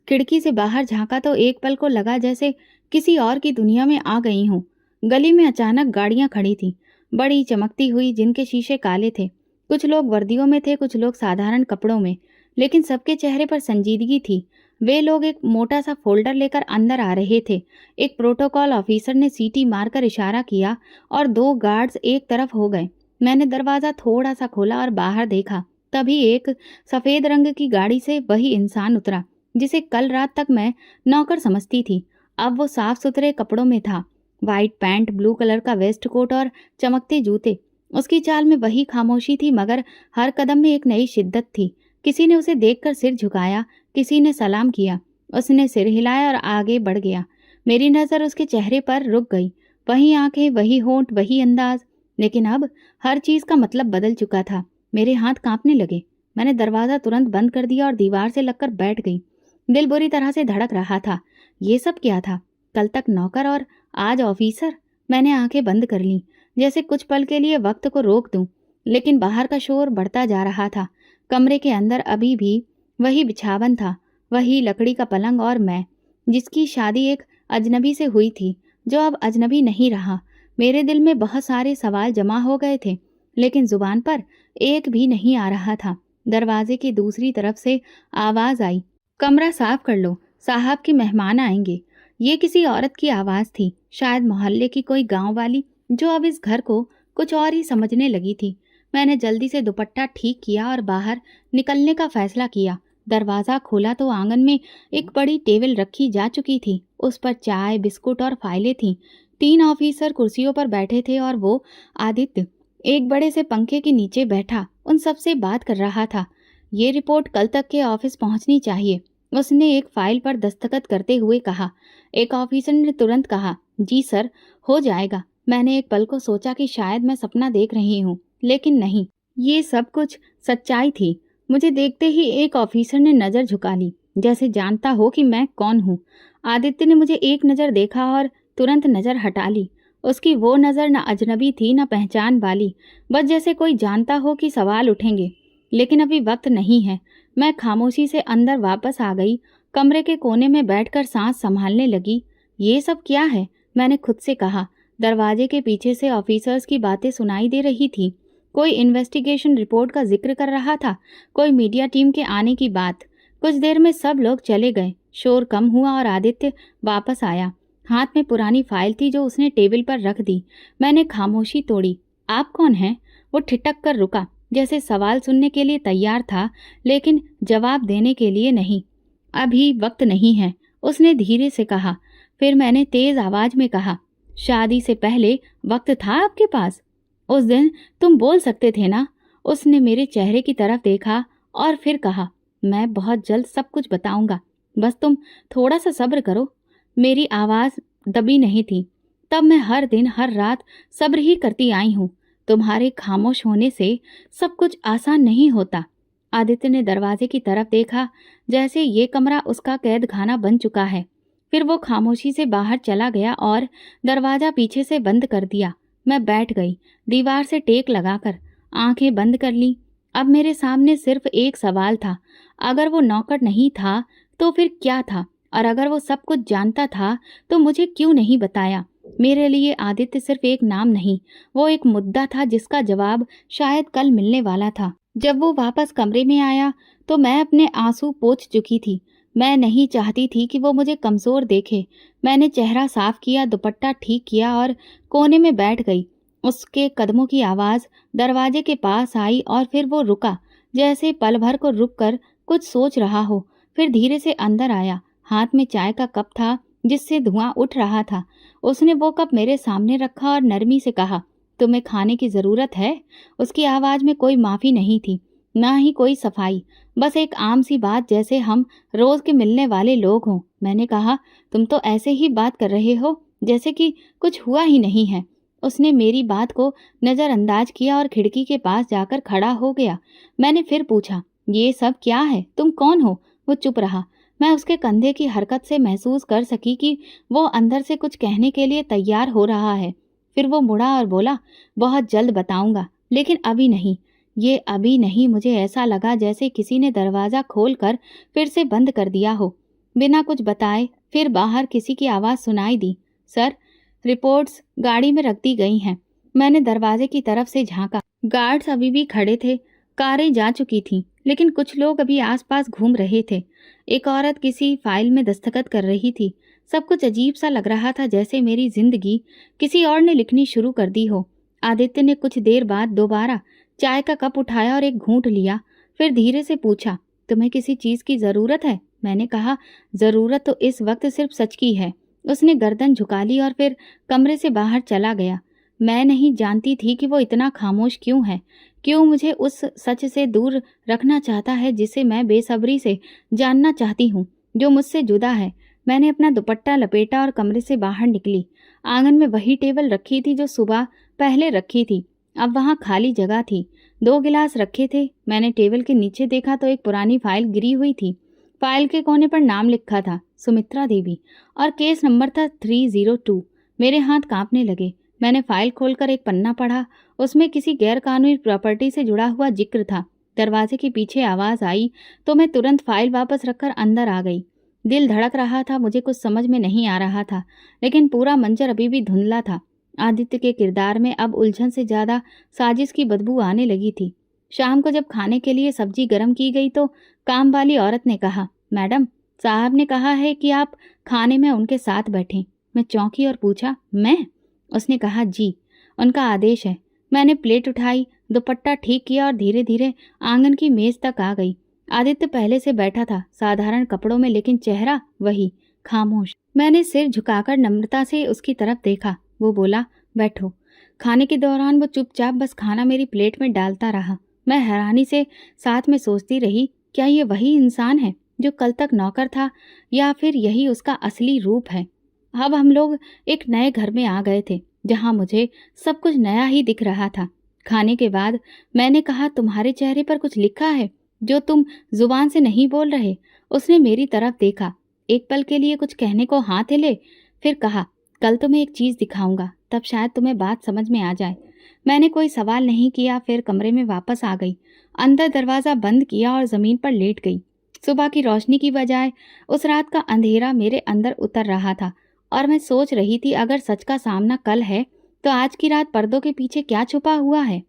Speaker 1: खिड़की से बाहर झांका तो एक पल को लगा जैसे किसी और की दुनिया में आ गई हूँ। गली में अचानक गाड़ियां खड़ी थीं, बड़ी चमकती हुई, जिनके शीशे काले थे। कुछ लोग वर्दियों में थे, कुछ लोग साधारण कपड़ों में, लेकिन सबके चेहरे पर संजीदगी थी। वे लोग एक मोटा सा फोल्डर लेकर अंदर आ रहे थे। एक प्रोटोकॉल ऑफिसर ने सीटी मारकर इशारा किया और दो गार्ड्स एक तरफ हो गए। मैंने दरवाज़ा थोड़ा सा खोला और बाहर देखा। तभी एक सफ़ेद रंग की गाड़ी से वही इंसान उतरा जिसे कल रात तक मैं नौकर समझती थी। अब वो साफ सुथरे कपड़ों में था। वाइट पैंट, ब्लू कलर का वेस्ट कोट और चमकते जूते। उसकी चाल में वही खामोशी थी, मगर हर कदम में एक नई शिद्दत थी। किसी ने उसे देखकर सिर झुकाया, किसी ने सलाम किया। उसने सिर हिलाया और आगे बढ़ गया। मेरी नज़र उसके चेहरे पर रुक गई। वही आंखें, वही होंठ, वही अंदाज। लेकिन अब हर चीज़ का मतलब बदल चुका था। मेरे हाथ कांपने लगे। मैंने दरवाज़ा तुरंत बंद कर दिया और दीवार से लगकर बैठ गई। दिल बुरी तरह से धड़क रहा था। ये सब क्या था? कल तक नौकर और आज ऑफिसर। मैंने आंखें बंद कर लीं, जैसे कुछ पल के लिए वक्त को रोक दूं। लेकिन बाहर का शोर बढ़ता जा रहा था। कमरे के अंदर अभी भी वही बिछावन था, वही लकड़ी का पलंग और मैं, जिसकी शादी एक अजनबी से हुई थी, जो अब अजनबी नहीं रहा। मेरे दिल में बहुत सारे सवाल जमा हो गए थे, लेकिन जुबान पर एक भी नहीं आ रहा था। दरवाजे की दूसरी तरफ से आवाज आई, कमरा साफ कर लो, साहब के मेहमान आएंगे। ये किसी औरत की आवाज थी, शायद मोहल्ले की कोई गांव वाली, जो अब इस घर को कुछ और ही समझने लगी थी। मैंने जल्दी से दुपट्टा ठीक किया और बाहर निकलने का फैसला किया। दरवाज़ा खोला तो आंगन में एक बड़ी टेबल रखी जा चुकी थी। उस पर चाय, बिस्कुट और फाइलें थीं। 3 ऑफिसर कुर्सियों पर बैठे थे और वो आदित्य एक बड़े से पंखे के नीचे बैठा उन सबसे बात कर रहा था। ये रिपोर्ट कल तक के ऑफिस पहुंचनी चाहिए, उसने एक फाइल पर दस्तखत करते हुए कहा। एक ऑफिसर ने तुरंत कहा, जी सर, हो जाएगा। मैंने एक पल को सोचा कि शायद मैं सपना देख रही हूँ, लेकिन नहीं, ये सब कुछ सच्चाई थी। मुझे देखते ही एक ऑफिसर ने नज़र झुका ली, जैसे जानता हो कि मैं कौन हूँ। आदित्य ने मुझे एक नज़र देखा और तुरंत नज़र हटा ली। उसकी वो नज़र न अजनबी थी न पहचान वाली, बस जैसे कोई जानता हो कि सवाल उठेंगे। लेकिन अभी वक्त नहीं है। मैं खामोशी से अंदर वापस आ गई। कमरे के कोने में बैठकर सांस संभालने लगी। ये सब क्या है? मैंने खुद से कहा। दरवाजे के पीछे से ऑफिसर्स की बातें सुनाई दे रही थी। कोई इन्वेस्टिगेशन रिपोर्ट का जिक्र कर रहा था, कोई मीडिया टीम के आने की बात। कुछ देर में सब लोग चले गए। शोर कम हुआ और आदित्य वापस आया। हाथ में पुरानी फाइल थी जो उसने टेबल पर रख दी। मैंने खामोशी तोड़ी। आप कौन हैं? वो ठिठक कर रुका, जैसे सवाल सुनने के लिए तैयार था, लेकिन जवाब देने के लिए नहीं। अभी वक्त नहीं है, उसने धीरे से कहा। फिर मैंने तेज आवाज में कहा, शादी से पहले वक्त था आपके पास? उस दिन तुम बोल सकते थे ना? उसने मेरे चेहरे की तरफ देखा और फिर कहा, मैं बहुत जल्द सब कुछ बताऊंगा, बस तुम थोड़ा सा सब्र करो। मेरी आवाज़ दबी नहीं थी। तब मैं हर दिन हर रात सब्र ही करती आई हूँ। तुम्हारे खामोश होने से सब कुछ आसान नहीं होता। आदित्य ने दरवाजे की तरफ देखा, जैसे ये कमरा उसका कैद खाना बन चुका है। फिर वो खामोशी से बाहर चला गया और दरवाज़ा पीछे से बंद कर दिया। मैं बैठ गई, दीवार से टेक लगाकर, आंखें बंद कर ली। अब मेरे सामने सिर्फ एक सवाल था, अगर वो नौकर नहीं था तो फिर क्या था? और अगर वो सब कुछ जानता था तो मुझे क्यों नहीं बताया? मेरे लिए आदित्य सिर्फ एक नाम नहीं, वो एक मुद्दा था जिसका जवाब शायद कल मिलने वाला था। जब वो वापस कमरे में आया तो मैं अपने आंसू पोंछ चुकी थी। मैं नहीं चाहती थी कि वो मुझे कमज़ोर देखे। मैंने चेहरा साफ किया, दुपट्टा ठीक किया और कोने में बैठ गई। उसके कदमों की आवाज़ दरवाजे के पास आई और फिर वो रुका, जैसे पल भर को रुक कर कुछ सोच रहा हो। फिर धीरे से अंदर आया। हाथ में चाय का कप था जिससे धुआं उठ रहा था। उसने वो कप मेरे सामने रखा और नरमी से कहा, तुम्हें खाने की ज़रूरत है? उसकी आवाज़ में कोई माफ़ी नहीं थी, ना ही कोई सफाई, बस एक आम सी बात, जैसे हम रोज़ के मिलने वाले लोग हों। मैंने कहा, तुम तो ऐसे ही बात कर रहे हो जैसे कि कुछ हुआ ही नहीं है। उसने मेरी बात को नज़रअंदाज किया और खिड़की के पास जाकर खड़ा हो गया। मैंने फिर पूछा, ये सब क्या है? तुम कौन हो? वो चुप रहा। मैं उसके कंधे की हरकत से महसूस कर सकी कि वो अंदर से कुछ कहने के लिए तैयार हो रहा है। फिर वो मुड़ा और बोला, बहुत जल्द बताऊंगा, लेकिन अभी नहीं। ये अभी नहीं। मुझे ऐसा लगा जैसे किसी ने दरवाज़ा खोलकर फिर से बंद कर दिया हो। बिना कुछ बताए फिर बाहर किसी की आवाज़ सुनाई दी, सर, रिपोर्ट्स गाड़ी में रख दी गई हैं। मैंने दरवाजे की तरफ से झांका। गार्ड्स अभी भी खड़े थे। कारें जा चुकी थीं, लेकिन कुछ लोग अभी आसपास घूम रहे थे। एक औरत किसी फाइल में दस्तखत कर रही थी। सब कुछ अजीब सा लग रहा था, जैसे मेरी जिंदगी किसी और ने लिखनी शुरू कर दी हो। आदित्य ने कुछ देर बाद दोबारा चाय का कप उठाया और एक घूंट लिया। फिर धीरे से पूछा, तुम्हें किसी चीज़ की ज़रूरत है? मैंने कहा, ज़रूरत तो इस वक्त सिर्फ सच की है। उसने गर्दन झुका ली और फिर कमरे से बाहर चला गया। मैं नहीं जानती थी कि वो इतना खामोश क्यों है, क्यों मुझे उस सच से दूर रखना चाहता है जिसे मैं बेसब्री से जानना चाहती हूँ, जो मुझसे जुदा है। मैंने अपना दुपट्टा लपेटा और कमरे से बाहर निकली। आंगन में वही टेबल रखी थी जो सुबह पहले रखी थी। अब वहाँ खाली जगह थी। 2 गिलास रखे थे। मैंने टेबल के नीचे देखा तो एक पुरानी फाइल गिरी हुई थी। फाइल के कोने पर नाम लिखा था, सुमित्रा देवी, और केस नंबर था 302। मेरे हाथ कांपने लगे। मैंने फाइल खोलकर एक पन्ना पढ़ा। उसमें किसी गैरकानूनी प्रॉपर्टी से जुड़ा हुआ जिक्र था। दरवाजे के पीछे आवाज़ आई तो मैं तुरंत फाइल वापस रखकर अंदर आ गई। दिल धड़क रहा था। मुझे कुछ समझ में नहीं आ रहा था, लेकिन पूरा मंजर अभी भी धुंधला था। आदित्य के किरदार में अब उलझन से ज़्यादा साजिश की बदबू आने लगी थी। शाम को जब खाने के लिए सब्जी गर्म की गई तो काम वाली औरत ने कहा, मैडम, साहब ने कहा है कि आप खाने में उनके साथ बैठें। मैं चौंकी और पूछा, मैं? उसने कहा, जी, उनका आदेश है। मैंने प्लेट उठाई, दुपट्टा ठीक किया और धीरे धीरे आंगन की मेज तक आ गई। आदित्य पहले से बैठा था, साधारण कपड़ों में, लेकिन चेहरा वही, खामोश। मैंने सिर झुकाकर नम्रता से उसकी तरफ देखा। वो बोला, बैठो। खाने के दौरान वो चुपचाप बस खाना मेरी प्लेट में डालता रहा। मैं हैरानी से साथ में सोचती रही, क्या ये वही इंसान है जो कल तक नौकर था, या फिर यही उसका असली रूप है? अब हम लोग एक नए घर में आ गए थे, जहां मुझे सब कुछ नया ही दिख रहा था। खाने के बाद मैंने कहा, तुम्हारे चेहरे पर कुछ लिखा है जो तुम जुबान से नहीं बोल रहे। उसने मेरी तरफ देखा, एक पल के लिए कुछ कहने को हाथ हिले, फिर कहा, कल तुम्हें एक चीज़ दिखाऊंगा, तब शायद तुम्हें बात समझ में आ जाए। मैंने कोई सवाल नहीं किया, फिर कमरे में वापस आ गई। अंदर दरवाज़ा बंद किया और ज़मीन पर लेट गई। सुबह की रोशनी की बजाय उस रात का अंधेरा मेरे अंदर उतर रहा था, और मैं सोच रही थी, अगर सच का सामना कल है तो आज की रात पर्दों के पीछे क्या छुपा हुआ है।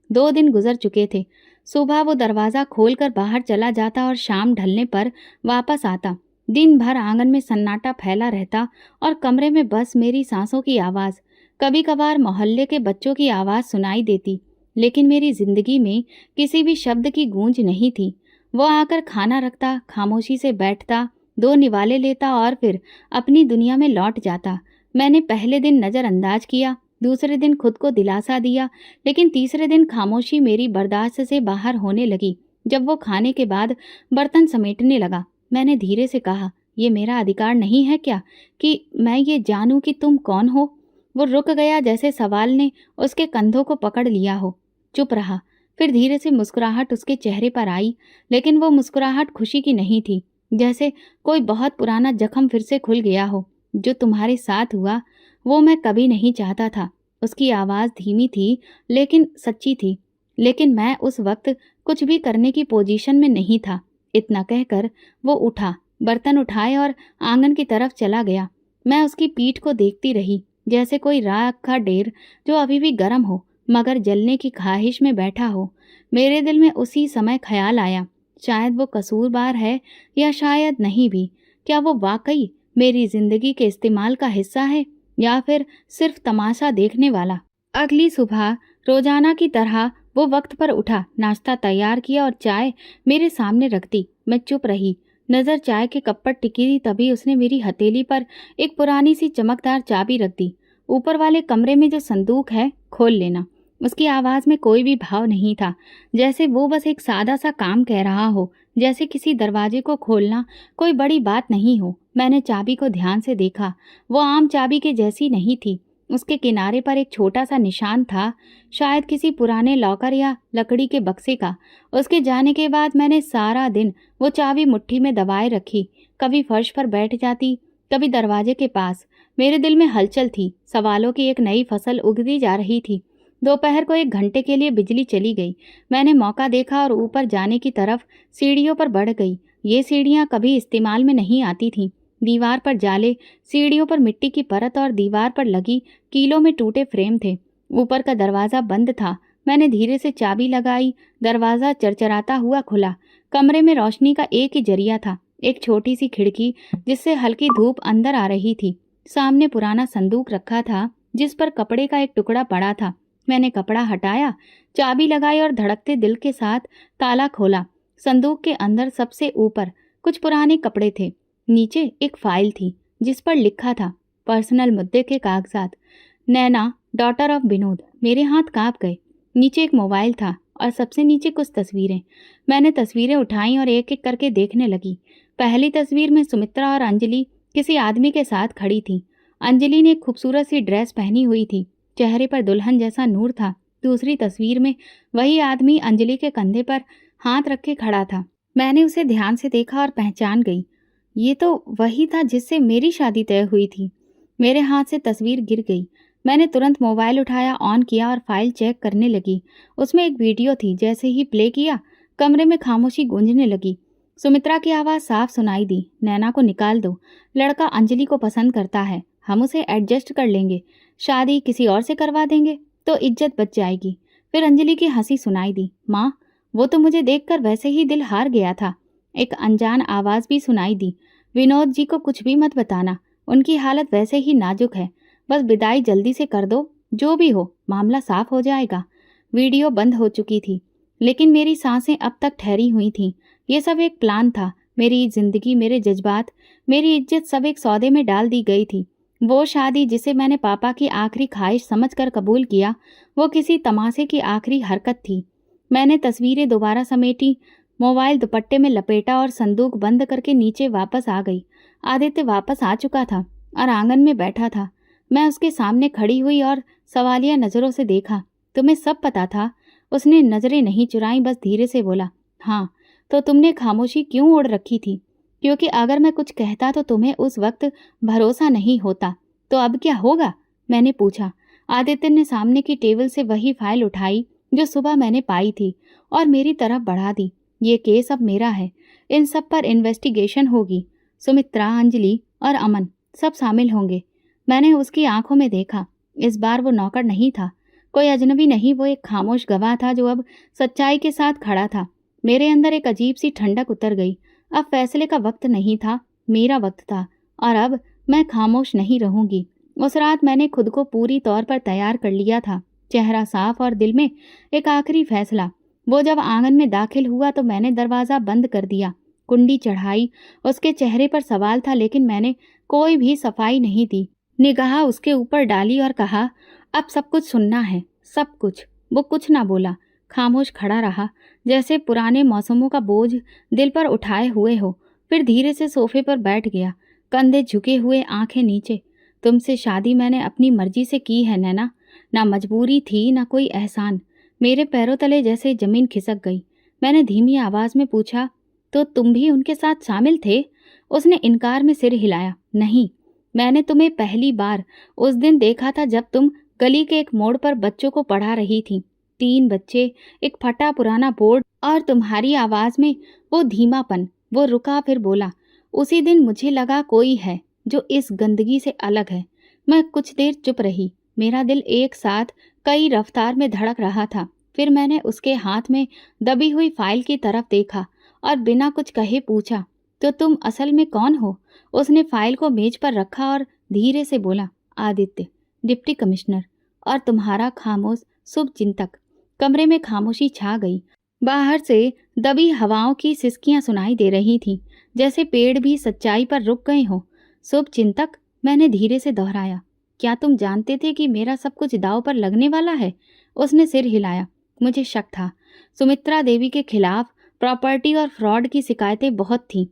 Speaker 1: 2 दिन गुजर चुके थे। सुबह वो दरवाज़ा खोलकर बाहर चला जाता और शाम ढलने पर वापस आता। दिन भर आंगन में सन्नाटा फैला रहता और कमरे में बस मेरी सांसों की आवाज़। कभी कभार मोहल्ले के बच्चों की आवाज़ सुनाई देती, लेकिन मेरी जिंदगी में किसी भी शब्द की गूंज नहीं थी। वो आकर खाना रखता, खामोशी से बैठता, 2 निवाले लेता और फिर अपनी दुनिया में लौट जाता। मैंने पहले दिन नज़रअंदाज किया, दूसरे दिन खुद को दिलासा दिया, लेकिन तीसरे दिन खामोशी मेरी बर्दाश्त से बाहर होने लगी। जब वो खाने के बाद बर्तन समेटने लगा, मैंने धीरे से कहा, ये मेरा अधिकार नहीं है क्या कि मैं ये जानूं कि तुम कौन हो? वो रुक गया, जैसे सवाल ने उसके कंधों को पकड़ लिया हो। चुप रहा। फिर धीरे से मुस्कुराहट उसके चेहरे पर आई, लेकिन वो मुस्कुराहट खुशी की नहीं थी, जैसे कोई बहुत पुराना जख्म फिर से खुल गया हो। जो तुम्हारे साथ हुआ वो मैं कभी नहीं चाहता था। उसकी आवाज़ धीमी थी लेकिन सच्ची थी। लेकिन मैं उस वक्त कुछ भी करने की पोजीशन में नहीं था। इतना कहकर वो उठा, बर्तन उठाए और आंगन की तरफ चला गया। मैं उसकी पीठ को देखती रही, जैसे कोई राख का ढेर जो अभी भी गर्म हो मगर जलने की ख्वाहिश में बैठा हो। मेरे दिल में उसी समय ख्याल आया, शायद वो कसूरवार है, या शायद नहीं भी। क्या वो वाकई मेरी जिंदगी के इस्तेमाल का हिस्सा है, या फिर सिर्फ तमाशा देखने वाला? अगली सुबह रोजाना की तरह वो वक्त पर उठा, नाश्ता तैयार किया और चाय मेरे सामने रख दी। मैं चुप रही, नज़र चाय के कप पर टिकी थी। तभी उसने मेरी हथेली पर एक पुरानी सी चमकदार चाबी रख दी। ऊपर वाले कमरे में जो संदूक है, खोल लेना। उसकी आवाज़ में कोई भी भाव नहीं था, जैसे वो बस एक सादा सा काम कह रहा हो, जैसे किसी दरवाजे को खोलना कोई बड़ी बात नहीं हो। मैंने चाबी को ध्यान से देखा। वो आम चाबी के जैसी नहीं थी। उसके किनारे पर एक छोटा सा निशान था, शायद किसी पुराने लॉकर या लकड़ी के बक्से का। उसके जाने के बाद मैंने सारा दिन वो चाबी मुट्ठी में दबाए रखी। कभी फर्श पर बैठ जाती, कभी दरवाजे के पास। मेरे दिल में हलचल थी, सवालों की एक नई फसल उगती जा रही थी। दोपहर को 1 घंटे के लिए बिजली चली गई। मैंने मौका देखा और ऊपर जाने की तरफ सीढ़ियों पर बढ़ गई। ये सीढ़ियाँ कभी इस्तेमाल में नहीं आती थीं। दीवार पर जाले, सीढ़ियों पर मिट्टी की परत और दीवार पर लगी कीलों में टूटे फ्रेम थे। ऊपर का दरवाज़ा बंद था। मैंने धीरे से चाबी लगाई, दरवाज़ा चरचराता हुआ खुला। कमरे में रोशनी का एक ही जरिया था, एक छोटी सी खिड़की जिससे हल्की धूप अंदर आ रही थी। सामने पुराना संदूक रखा था जिस पर कपड़े का एक टुकड़ा पड़ा था। मैंने कपड़ा हटाया, चाबी लगाई और धड़कते दिल के साथ ताला खोला। संदूक के अंदर सबसे ऊपर कुछ पुराने कपड़े थे। नीचे एक फाइल थी जिस पर लिखा था, पर्सनल मुद्दे के कागजात। नैना, डॉटर ऑफ विनोद। मेरे हाथ कांप गए। नीचे एक मोबाइल था और सबसे नीचे कुछ तस्वीरें। मैंने तस्वीरें उठाई और एक एक करके देखने लगी। पहली तस्वीर में सुमित्रा और अंजलि किसी आदमी के साथ खड़ी थी। अंजलि ने एक खूबसूरत सी ड्रेस पहनी हुई थी, चेहरे पर दुल्हन जैसा नूर था। दूसरी तस्वीर में वही आदमी अंजलि के कंधे पर हाथ रखे खड़ा था। मैंने उसे ध्यान से देखा और पहचान गई। ये तो वही था जिससे मेरी शादी तय हुई थी। मेरे हाथ से तस्वीर गिर गई। मैंने तुरंत मोबाइल उठाया, ऑन किया और फाइल चेक करने लगी। उसमें एक वीडियो थी। जैसे ही प्ले किया, कमरे में खामोशी गूंजने लगी। सुमित्रा की आवाज़ साफ सुनाई दी, नैना को निकाल दो। लड़का अंजलि को पसंद करता है, हम उसे एडजस्ट कर लेंगे। शादी किसी और से करवा देंगे तो इज्जत बच जाएगी। फिर अंजलि की हंसी सुनाई दी, माँ, वो तो मुझे देखकर वैसे ही दिल हार गया था। एक अनजान आवाज़ भी सुनाई दी, विनोद जी को कुछ भी मत बताना, उनकी हालत वैसे ही नाजुक है। बस विदाई जल्दी से कर दो, जो भी हो मामला साफ हो जाएगा। वीडियो बंद हो चुकी थी, लेकिन मेरी सांसें अब तक ठहरी हुई थीं। ये सब एक प्लान था। मेरी जिंदगी, मेरे जज्बात, मेरी इज्जत सब एक सौदे में डाल दी गई थी। वो शादी जिसे मैंने पापा की आखिरी ख्वाहिश समझकर कबूल किया, वो किसी तमाशे की आखिरी हरकत थी। मैंने तस्वीरें दोबारा समेटी, मोबाइल दुपट्टे में लपेटा और संदूक बंद करके नीचे वापस आ गई। आदित्य वापस आ चुका था और आंगन में बैठा था। मैं उसके सामने खड़ी हुई और सवालिया नज़रों से देखा। तुम्हें सब पता था? उसने नज़रें नहीं चुराई, बस धीरे से बोला, हाँ। तो तुमने खामोशी क्यों ओढ़ रखी थी? क्योंकि अगर मैं कुछ कहता तो तुम्हें उस वक्त भरोसा नहीं होता। तो अब क्या होगा? मैंने पूछा। आदित्य ने सामने की टेबल से वही फाइल उठाई जो सुबह मैंने पाई थी और मेरी तरफ बढ़ा दी। ये केस अब मेरा है, इन सब पर इन्वेस्टिगेशन होगी। सुमित्रा, अंजलि और अमन सब शामिल होंगे। मैंने उसकी आंखों में देखा। इस बार वो नौकर नहीं था, कोई अजनबी नहीं, वो एक खामोश गवाह था जो अब सच्चाई के साथ खड़ा था। मेरे अंदर एक अजीब सी ठंडक उतर गई। अब फैसले का वक्त नहीं था, मेरा वक्त था, और अब मैं खामोश नहीं रहूंगी। उस रात मैंने खुद को पूरी तौर पर तैयार कर लिया था, चेहरा साफ और दिल में एक आखिरी फैसला। वो जब आंगन में दाखिल हुआ तो मैंने दरवाज़ा बंद कर दिया, कुंडी चढ़ाई। उसके चेहरे पर सवाल था, लेकिन मैंने कोई भी सफाई नहीं दी। निगाह उसके ऊपर डाली और कहा, अब सब कुछ सुनना है, सब कुछ। वो कुछ ना बोला, खामोश खड़ा रहा, जैसे पुराने मौसमों का बोझ दिल पर उठाए हुए हो। फिर धीरे से सोफे पर बैठ गया, कंधे झुके हुए, आंखें नीचे। तुमसे शादी मैंने अपनी मर्जी से की है नैना, ना मजबूरी थी ना कोई एहसान। मेरे पैरों तले जैसे जमीन खिसक गई। मैंने धीमी आवाज में पूछा, तो तुम भी उनके साथ शामिल थे? उसने इनकार में सिर हिलाया, नहीं, मैंने तुम्हें पहली बार उस दिन देखा था जब तुम गली के एक मोड़ पर बच्चों को पढ़ा रही थी। 3 बच्चे, एक फटा पुराना बोर्ड और तुम्हारी आवाज में वो धीमापन। वो रुका, फिर बोला, उसी दिन मुझे लगा कोई है जो इस गंदगी से अलग है। मैं कुछ देर चुप रही, मेरा दिल एक साथ कई रफ्तार में धड़क रहा था। फिर मैंने उसके हाथ में दबी हुई फाइल की तरफ देखा और बिना कुछ कहे पूछा, तो तुम असल में कौन हो? उसने फाइल को मेज पर रखा और धीरे से बोला, आदित्य, डिप्टी कमिश्नर, और तुम्हारा खामोश शुभचिंतक। कमरे में खामोशी छा गई। बाहर से दबी हवाओं की सिसकियां सुनाई दे रही थीं, जैसे पेड़ भी सच्चाई पर रुक गए हों। शुभचिंतक, मैंने धीरे से दोहराया, क्या तुम जानते थे कि मेरा सब कुछ दांव पर लगने वाला है? उसने सिर हिलाया। मुझे शक था। सुमित्रा देवी के खिलाफ प्रॉपर्टी और फ्रॉड की शिकायतें बहुत थीं।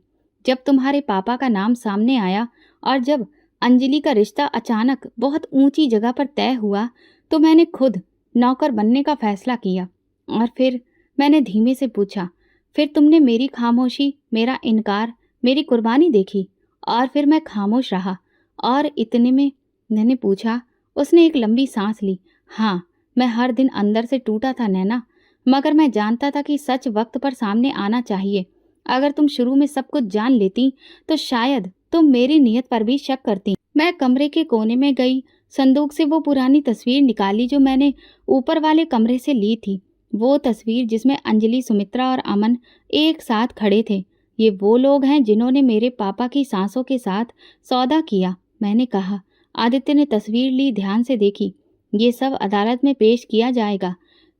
Speaker 1: जब तुम्हारे पापा का नाम सामने आया और जब अंजलि का रिश्ता अचानक बहुत ऊंची जगह पर तय हुआ, तो मैंने खुद नौकर बनने का फैसला किया। और फिर मैंने धीमे से पूछा, फिर तुमने मेरी खामोशी, मेरा इनकार, मेरी कुर्बानी देखी? और फिर मैं खामोश रहा। और इतने में मैंने पूछा। उसने एक लंबी सांस ली। हाँ, मैं हर दिन अंदर से टूटा था नैना, मगर मैं जानता था कि सच वक्त पर सामने आना चाहिए। अगर तुम शुरू में सब कुछ जान लेती तो शायद तुम मेरी नीयत पर भी शक करती। मैं कमरे के कोने में गई, संदूक से वो पुरानी तस्वीर निकाली जो मैंने ऊपर वाले कमरे से ली थी। वो तस्वीर जिसमें अंजलि, सुमित्रा और अमन एक साथ खड़े थे। ये वो लोग हैं जिन्होंने मेरे पापा की सांसों के साथ सौदा किया, मैंने कहा। आदित्य ने तस्वीर ली, ध्यान से देखी। ये सब अदालत में पेश किया जाएगा।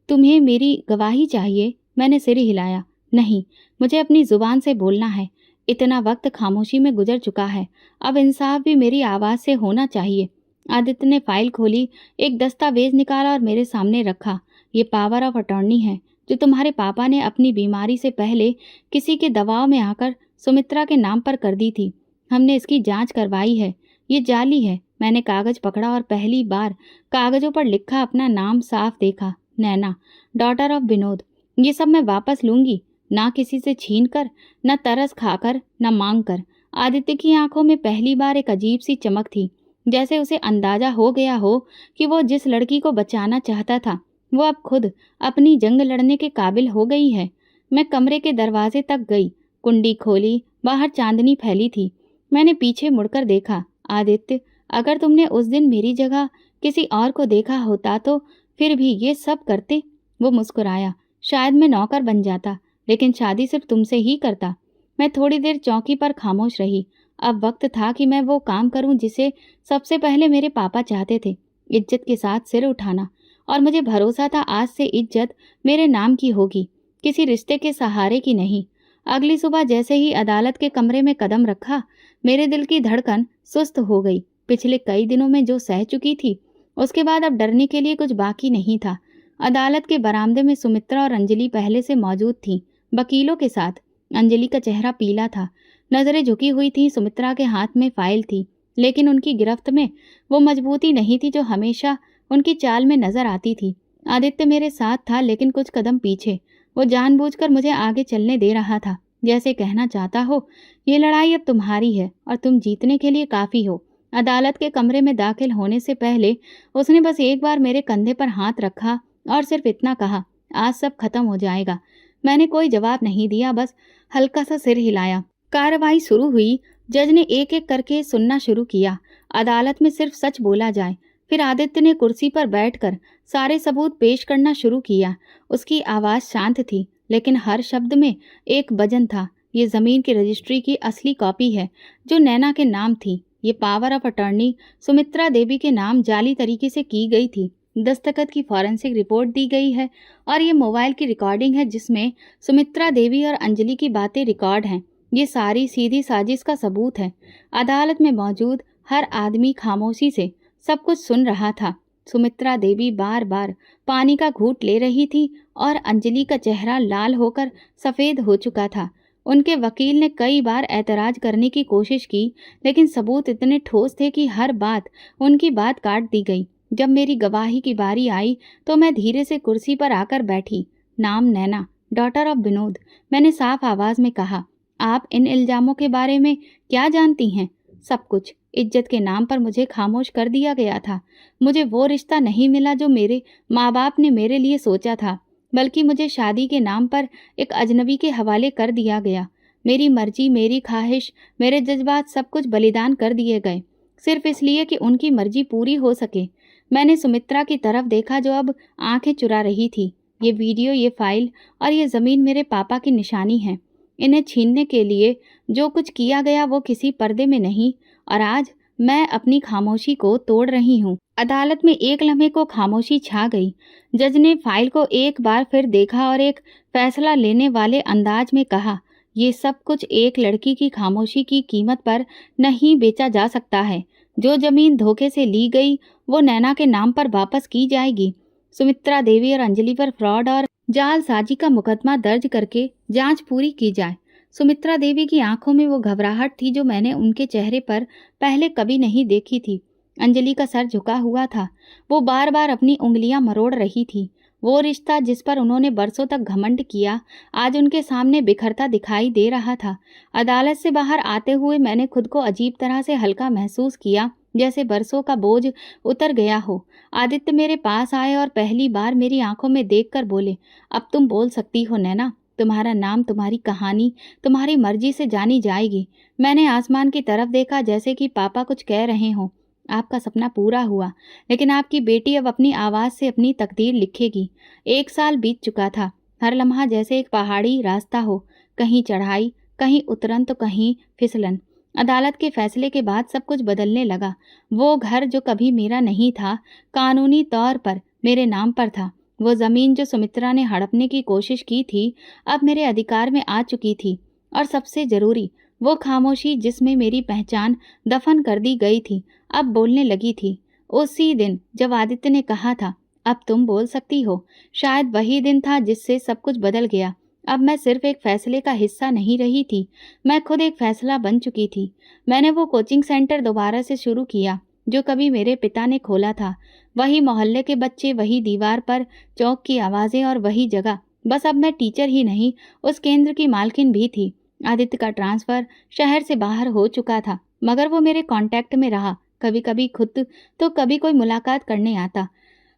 Speaker 1: तुम्हें मेरी गवाही चाहिए? मैंने सिर हिलाया। नहीं, मुझे अपनी जुबान से बोलना है। इतना वक्त खामोशी में गुजर चुका है, अब इंसाफ भी मेरी आवाज़ से होना चाहिए। आदित्य ने फाइल खोली, एक दस्तावेज निकाला और मेरे सामने रखा। ये पावर ऑफ अटॉर्नी है जो तुम्हारे पापा ने अपनी बीमारी से पहले किसी के दबाव में आकर सुमित्रा के नाम पर कर दी थी। हमने इसकी जांच करवाई है, ये जाली है। मैंने कागज पकड़ा और पहली बार कागजों पर लिखा अपना नाम साफ देखा, नैना, डॉटर ऑफ विनोद। ये सब मैं वापस लूंगी, ना किसी से छीन कर, न तरस खाकर, न मांग कर। आदित्य की आंखों में पहली बार एक अजीब सी चमक थी, जैसे उसे अंदाजा हो गया हो कि वो जिस लड़की को बचाना चाहता था वो अब खुद अपनी जंग लड़ने के काबिल हो गई है। मैं कमरे के दरवाजे तक गई, कुंडी खोली, बाहर चांदनी फैली थी। मैंने पीछे मुड़कर देखा। आदित्य, अगर तुमने उस दिन मेरी जगह किसी और को देखा होता तो फिर भी ये सब करते? वो मुस्कुराया। शायद मैं नौकर बन जाता, लेकिन शादी सिर्फ तुमसे ही करता। मैं थोड़ी देर चौकी पर खामोश रही। अब वक्त था कि मैं वो काम करूं जिसे सबसे पहले मेरे पापा चाहते थे, इज्जत के साथ सिर उठाना। और मुझे भरोसा था आज से इज्जत मेरे नाम की होगी, किसी रिश्ते के सहारे की नहीं। अगली सुबह जैसे ही अदालत के कमरे में कदम रखा, मेरे दिल की धड़कन सुस्त हो गई। पिछले कई दिनों में जो सह चुकी थी, उसके बाद अब डरने के लिए कुछ बाकी नहीं था। अदालत के बरामदे में सुमित्रा और अंजलि पहले से मौजूद थीं, वकीलों के साथ। अंजलि का चेहरा पीला था, नजरें झुकी हुई थीं। सुमित्रा के हाथ में फाइल थी, लेकिन उनकी गिरफ्त में वो मजबूती नहीं थी जो हमेशा उनकी चाल में नजर आती थी। आदित्य मेरे साथ था, लेकिन कुछ कदम पीछे। वो जानबूझकर मुझे आगे चलने दे रहा था, जैसे कहना चाहता हो, ये लड़ाई अब तुम्हारी है और तुम जीतने के लिए काफी हो। अदालत के कमरे में दाखिल होने से पहले उसने बस एक बार मेरे कंधे पर हाथ रखा और सिर्फ इतना कहा, आज सब खत्म हो जाएगा। मैंने कोई जवाब नहीं दिया, बस हल्का सा सिर हिलाया। कार्रवाई शुरू हुई। जज ने एक एक करके सुनना शुरू किया। अदालत में सिर्फ सच बोला जाए। फिर आदित्य ने कुर्सी पर बैठकर सारे सबूत पेश करना शुरू किया। उसकी आवाज़ शांत थी, लेकिन हर शब्द में एक वजन था। ये ज़मीन की रजिस्ट्री की असली कॉपी है जो नैना के नाम थी। ये पावर ऑफ अटॉर्नी सुमित्रा देवी के नाम जाली तरीके से की गई थी। दस्तखत की फॉरेंसिक रिपोर्ट दी गई है और ये मोबाइल की रिकॉर्डिंग है जिसमें सुमित्रा देवी और अंजलि की बातें रिकॉर्ड हैं। ये सारी सीधी साजिश का सबूत है। अदालत में मौजूद हर आदमी खामोशी से सब कुछ सुन रहा था। सुमित्रा देवी बार बार पानी का घूंट ले रही थी और अंजलि का चेहरा लाल होकर सफ़ेद हो चुका था। उनके वकील ने कई बार ऐतराज करने की कोशिश की, लेकिन सबूत इतने ठोस थे कि हर बात उनकी बात काट दी गई। जब मेरी गवाही की बारी आई तो मैं धीरे से कुर्सी पर आकर बैठी। नाम नैना, डॉटर ऑफ विनोद। मैंने साफ आवाज में कहा, आप इन इल्जामों के बारे में क्या जानती हैं? सब कुछ। इज्जत के नाम पर मुझे खामोश कर दिया गया था। मुझे वो रिश्ता नहीं मिला जो मेरे माँ बाप ने मेरे लिए सोचा था, बल्कि मुझे शादी के नाम पर एक अजनबी के हवाले कर दिया गया। मेरी मर्जी, मेरी ख्वाहिश, मेरे जज्बात सब कुछ बलिदान कर दिए गए, सिर्फ इसलिए कि उनकी मर्जी पूरी हो सके। मैंने सुमित्रा की तरफ देखा जो अब आंखें चुरा रही थी। ये वीडियो, ये फाइल और ये ज़मीन मेरे पापा की निशानी है। इन्हें छीनने के लिए जो कुछ किया गया वो किसी पर्दे में नहीं, और आज मैं अपनी खामोशी को तोड़ रही हूँ। अदालत में एक लम्हे को खामोशी छा गई। जज ने फाइल को एक बार फिर देखा और एक फैसला लेने वाले अंदाज में कहा, ये सब कुछ एक लड़की की खामोशी की कीमत पर नहीं बेचा जा सकता है। जो जमीन धोखे से ली गई वो नैना के नाम पर वापस की जाएगी। सुमित्रा देवी और अंजलि पर फ्रॉड और जालसाजी का मुकदमा दर्ज करके जांच पूरी की जाए। सुमित्रा देवी की आंखों में वो घबराहट थी जो मैंने उनके चेहरे पर पहले कभी नहीं देखी थी। अंजलि का सर झुका हुआ था। वो बार बार अपनी उंगलियां मरोड़ रही थी। वो रिश्ता जिस पर उन्होंने बरसों तक घमंड किया, आज उनके सामने बिखरता दिखाई दे रहा था। अदालत से बाहर आते हुए मैंने खुद को अजीब तरह से हल्का महसूस किया, जैसे बरसों का बोझ उतर गया हो। आदित्य मेरे पास आए और पहली बार मेरी आंखों में देखकर बोले, अब तुम बोल सकती हो नैना। तुम्हारा नाम, तुम्हारी कहानी तुम्हारी मर्जी से जानी जाएगी। मैंने आसमान की तरफ देखा, जैसे कि पापा कुछ कह रहे हों। आपका सपना पूरा हुआ, लेकिन आपकी बेटी अब अपनी आवाज़ से अपनी तकदीर लिखेगी। 1 साल बीत चुका था। हर लम्हा जैसे एक पहाड़ी रास्ता हो, कहीं चढ़ाई, कहीं उतरन तो कहीं फिसलन। अदालत के फैसले के बाद सब कुछ बदलने लगा। वो घर जो कभी मेरा नहीं था, कानूनी तौर पर मेरे नाम पर था। वो ज़मीन जो सुमित्रा ने हड़पने की कोशिश की थी, अब मेरे अधिकार में आ चुकी थी। और सबसे ज़रूरी, वो खामोशी जिसमें मेरी पहचान दफन कर दी गई थी अब बोलने लगी थी। उसी दिन जब आदित्य ने कहा था अब तुम बोल सकती हो, शायद वही दिन था जिससे सब कुछ बदल गया। अब मैं सिर्फ एक फैसले का हिस्सा नहीं रही थी, मैं खुद एक फैसला बन चुकी थी। मैंने वो कोचिंग सेंटर दोबारा से शुरू किया जो कभी मेरे पिता ने खोला था। वही मोहल्ले के बच्चे, वही दीवार पर चौक की आवाज़ें और वही जगह। बस अब मैं टीचर ही नहीं, उस केंद्र की मालकिन भी थी। आदित्य का ट्रांसफ़र शहर से बाहर हो चुका था, मगर वो मेरे कांटेक्ट में रहा। कभी कभी खुद तो कभी कोई मुलाकात करने आता।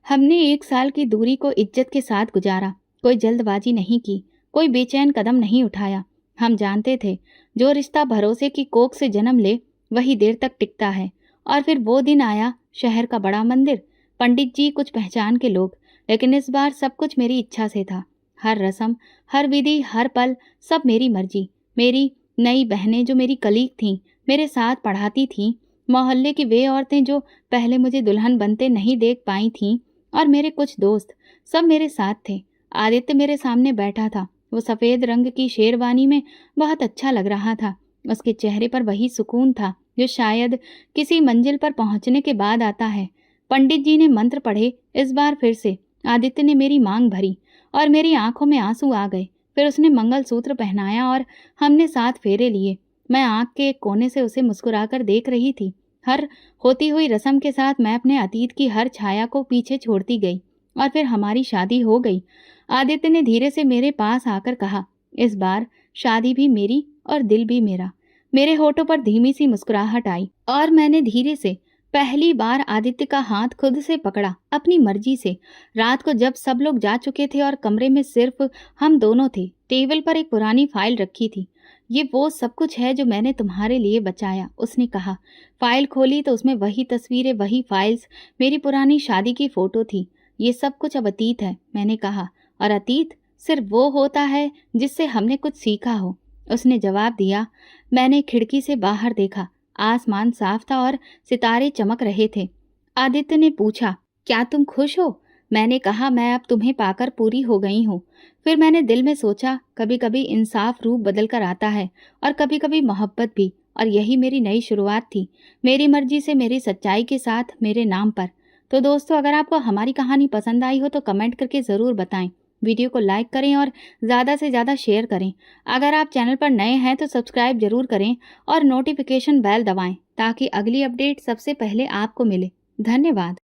Speaker 1: हमने 1 साल की दूरी को इज्जत के साथ गुजारा। कोई जल्दबाजी नहीं की, कोई बेचैन कदम नहीं उठाया। हम जानते थे जो रिश्ता भरोसे की कोख से जन्म ले वही देर तक टिकता है। और फिर वो दिन आया, शहर का बड़ा मंदिर, पंडित जी, कुछ पहचान के लोग। लेकिन इस बार सब कुछ मेरी इच्छा से था। हर रस्म, हर विधि, हर पल, सब मेरी मर्जी। मेरी नई बहनें जो मेरी कलीग थीं, मेरे साथ पढ़ाती थीं, मोहल्ले की वे औरतें जो पहले मुझे दुल्हन बनते नहीं देख पाई थीं, और मेरे कुछ दोस्त, सब मेरे साथ थे। आदित्य मेरे सामने बैठा था। वो सफ़ेद रंग की शेरवानी में बहुत अच्छा लग रहा था। उसके चेहरे पर वही सुकून था जो शायद किसी मंजिल पर पहुंचने के बाद आता है। पंडित जी ने मंत्र पढ़े। इस बार फिर से आदित्य ने मेरी मांग भरी और मेरी आंखों में आंसू आ गए। फिर उसने मंगलसूत्र पहनाया और हमने 7 फेरे लिए। मैं आंख के एक कोने से उसे मुस्कुराकर देख रही थी। हर होती हुई रस्म के साथ मैं अपने अतीत की हर छाया को पीछे छोड़ती गई और फिर हमारी शादी हो गई। आदित्य ने धीरे से मेरे पास आकर कहा, इस बार शादी भी मेरी और दिल भी मेरा। मेरे होठों पर धीमी सी मुस्कुराहट आई और मैंने धीरे से पहली बार आदित्य का हाथ खुद से पकड़ा, अपनी मर्जी से। रात को जब सब लोग जा चुके थे और कमरे में सिर्फ हम दोनों थे, टेबल पर एक पुरानी फाइल रखी थी। ये वो सब कुछ है जो मैंने तुम्हारे लिए बचाया, उसने कहा। फाइल खोली तो उसमें वही तस्वीरें, वही फाइल्स, मेरी पुरानी शादी की फोटो थी। ये सब कुछ अब अतीत है, मैंने कहा, और अतीत सिर्फ वो होता है जिससे हमने कुछ सीखा हो, उसने जवाब दिया। मैंने खिड़की से बाहर देखा। आसमान साफ था और सितारे चमक रहे थे। आदित्य ने पूछा, क्या तुम खुश हो? मैंने कहा, मैं अब तुम्हें पाकर पूरी हो गई हूँ। फिर मैंने दिल में सोचा, कभी कभी इंसाफ रूप बदल कर आता है और कभी कभी मोहब्बत भी, और यही मेरी नई शुरुआत थी, मेरी मर्जी से, मेरी सच्चाई के साथ, मेरे नाम पर। तो दोस्तों, अगर आपको हमारी कहानी पसंद आई हो तो कमेंट करके ज़रूर बताएं। वीडियो को लाइक करें और ज़्यादा से ज़्यादा शेयर करें। अगर आप चैनल पर नए हैं तो सब्सक्राइब जरूर करें और नोटिफिकेशन बेल दबाएं ताकि अगली अपडेट सबसे पहले आपको मिले। धन्यवाद।